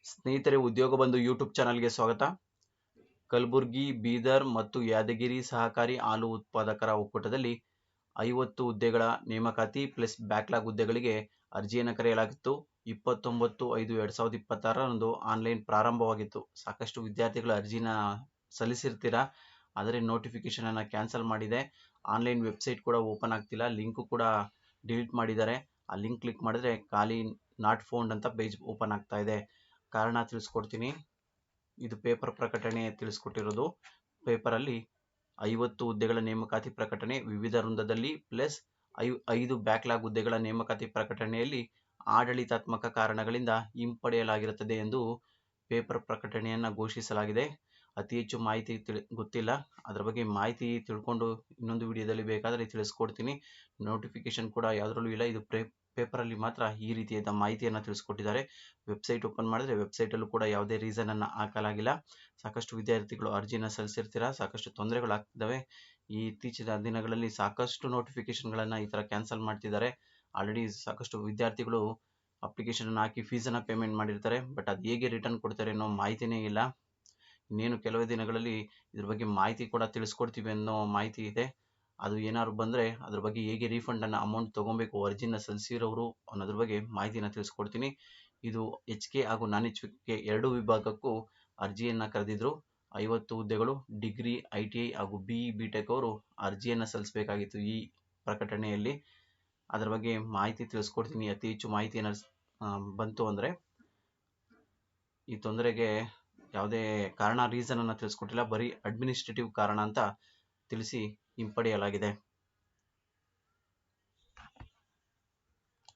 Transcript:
ಸ್ನೇಹಿತರೆ, ಉದ್ಯೋಗ ಬಂಧು ಯೂಟ್ಯೂಬ್ ಚಾನಲ್ಗೆ ಸ್ವಾಗತ. ಕಲಬುರಗಿ, ಬೀದರ್ ಮತ್ತು ಯಾದಗಿರಿ ಸಹಕಾರಿ ಹಾಲು ಉತ್ಪಾದಕರ ಒಕ್ಕೂಟದಲ್ಲಿ 50 ಹುದ್ದೆಗಳ ನೇಮಕಾತಿ ಪ್ಲಸ್ ಬ್ಯಾಕ್ಲಾಗ್ ಹುದ್ದೆಗಳಿಗೆ ಅರ್ಜಿಯನ್ನು ಕರೆಯಲಾಗಿತ್ತು. 29/5/2026 ಆನ್ಲೈನ್ ಪ್ರಾರಂಭವಾಗಿತ್ತು. ಸಾಕಷ್ಟು ವಿದ್ಯಾರ್ಥಿಗಳು ಅರ್ಜಿನ ಸಲ್ಲಿಸಿರ್ತೀರಾ, ಆದರೆ ನೋಟಿಫಿಕೇಶನ್ ಅನ್ನು ಕ್ಯಾನ್ಸಲ್ ಮಾಡಿದೆ. ಆನ್ಲೈನ್ ವೆಬ್ಸೈಟ್ ಕೂಡ ಓಪನ್ ಆಗ್ತಿಲ್ಲ, ಲಿಂಕ್ ಕೂಡ ಡಿಲೀಟ್ ಮಾಡಿದ್ದಾರೆ. ಆ ಲಿಂಕ್ ಕ್ಲಿಕ್ ಮಾಡಿದ್ರೆ ಖಾಲಿ ನಾಟ್ ಫೌಂಡ್ ಅಂತ ಪೇಜ್ ಓಪನ್ ಆಗ್ತಾ ಇದೆ. ಕಾರಣ ತಿಳಿಸ್ಕೊಡ್ತೀನಿ. ಇದು ಪೇಪರ್ ಪ್ರಕಟಣೆ ತಿಳಿಸ್ಕೊಟ್ಟಿರೋದು. ಪೇಪರಲ್ಲಿ 50 ಹುದ್ದೆಗಳ ನೇಮಕಾತಿ ಪ್ರಕಟಣೆ ವಿವಿಧ ವೃಂದದಲ್ಲಿ ಪ್ಲಸ್ 5 ಬ್ಯಾಕ್ಲಾಗ್ ಹುದ್ದೆಗಳ ನೇಮಕಾತಿ ಪ್ರಕಟಣೆಯಲ್ಲಿ ಆಡಳಿತಾತ್ಮಕ ಕಾರಣಗಳಿಂದ ಹಿಂಪಡೆಯಲಾಗಿರುತ್ತದೆ ಎಂದು ಪೇಪರ್ ಪ್ರಕಟಣೆಯನ್ನು ಘೋಷಿಸಲಾಗಿದೆ. ಅತಿ ಹೆಚ್ಚು ಮಾಹಿತಿ ಗೊತ್ತಿಲ್ಲ, ಅದರ ಬಗ್ಗೆ ಮಾಹಿತಿ ತಿಳ್ಕೊಂಡು ಇನ್ನೊಂದು ವಿಡಿಯೋದಲ್ಲಿ ಬೇಕಾದರೆ ತಿಳಿಸ್ಕೊಡ್ತೀನಿ. ನೋಟಿಫಿಕೇಶನ್ ಕೂಡ ಯಾವುದರಲ್ಲೂ ಇಲ್ಲ, ಇದು ಪೇಪರಲ್ಲಿ ಮಾತ್ರ ಈ ರೀತಿಯಾದ ಮಾಹಿತಿಯನ್ನು ತಿಳಿಸ್ಕೊಟ್ಟಿದ್ದಾರೆ. ವೆಬ್ಸೈಟ್ ಓಪನ್ ಮಾಡಿದ್ರೆ ವೆಬ್ಸೈಟಲ್ಲೂ ಕೂಡ ಯಾವುದೇ ರೀಸನನ್ನು ಹಾಕಲಾಗಿಲ್ಲ. ಸಾಕಷ್ಟು ವಿದ್ಯಾರ್ಥಿಗಳು ಅರ್ಜಿನ ಸಲ್ಲಿಸಿರ್ತೀರಾ, ಸಾಕಷ್ಟು ತೊಂದರೆಗಳಾಗ್ತಿದ್ದಾವೆ. ಈ ಇತ್ತೀಚಿನ ದಿನಗಳಲ್ಲಿ ಸಾಕಷ್ಟು ನೋಟಿಫಿಕೇಶನ್ಗಳನ್ನು ಈ ಥರ ಕ್ಯಾನ್ಸಲ್ ಮಾಡ್ತಿದ್ದಾರೆ. ಆಲ್ರೆಡಿ ಸಾಕಷ್ಟು ವಿದ್ಯಾರ್ಥಿಗಳು ಅಪ್ಲಿಕೇಶನ್ ಹಾಕಿ ಫೀಸನ್ನು ಪೇಮೆಂಟ್ ಮಾಡಿರ್ತಾರೆ, ಬಟ್ ಅದು ಹೇಗೆ ರಿಟರ್ನ್ ಕೊಡ್ತಾರೆ ಅನ್ನೋ ಮಾಹಿತಿನೇ ಇಲ್ಲ. ಇನ್ನೇನು ಕೆಲವೇ ದಿನಗಳಲ್ಲಿ ಇದ್ರ ಬಗ್ಗೆ ಮಾಹಿತಿ ಕೂಡ ತಿಳಿಸ್ಕೊಡ್ತೀವಿ ಅನ್ನೋ ಮಾಹಿತಿ ಇದೆ. ಅದು ಏನಾದ್ರು ಬಂದರೆ ಅದ್ರ ಬಗ್ಗೆ ಹೇಗೆ ರೀಫಂಡನ್ನು ಅಮೌಂಟ್ ತೊಗೊಬೇಕು ಅರ್ಜಿನ ಸಲ್ಲಿಸಿರೋರು ಅನ್ನೋದ್ರ ಬಗ್ಗೆ ಮಾಹಿತಿನ ತಿಳಿಸ್ಕೊಡ್ತೀನಿ. ಇದು HK ಹಾಗೂ ನಾನ್ HK ಎರಡೂ ವಿಭಾಗಕ್ಕೂ ಅರ್ಜಿಯನ್ನು ಕರೆದಿದ್ರು. 50 ಹುದ್ದೆಗಳು ಡಿಗ್ರಿ, ITI ಹಾಗೂ BE BTech ಅವರು ಅರ್ಜಿಯನ್ನು ಸಲ್ಲಿಸಬೇಕಾಗಿತ್ತು ಈ ಪ್ರಕಟಣೆಯಲ್ಲಿ. ಅದರ ಬಗ್ಗೆ ಮಾಹಿತಿ ತಿಳಿಸ್ಕೊಡ್ತೀನಿ. ಅತಿ ಹೆಚ್ಚು ಮಾಹಿತಿ ಬಂತು ಅಂದರೆ, ಈ ತೊಂದರೆಗೆ ಯಾವುದೇ ಕಾರಣ ರೀಸನನ್ನು ತಿಳಿಸ್ಕೊಟ್ಟಿಲ್ಲ, ಬರೀ ಅಡ್ಮಿನಿಸ್ಟ್ರೇಟಿವ್ ಕಾರಣ ಅಂತ ತಿಳಿಸಿ ಹಿಂಪಡೆಯಲಾಗಿದೆ.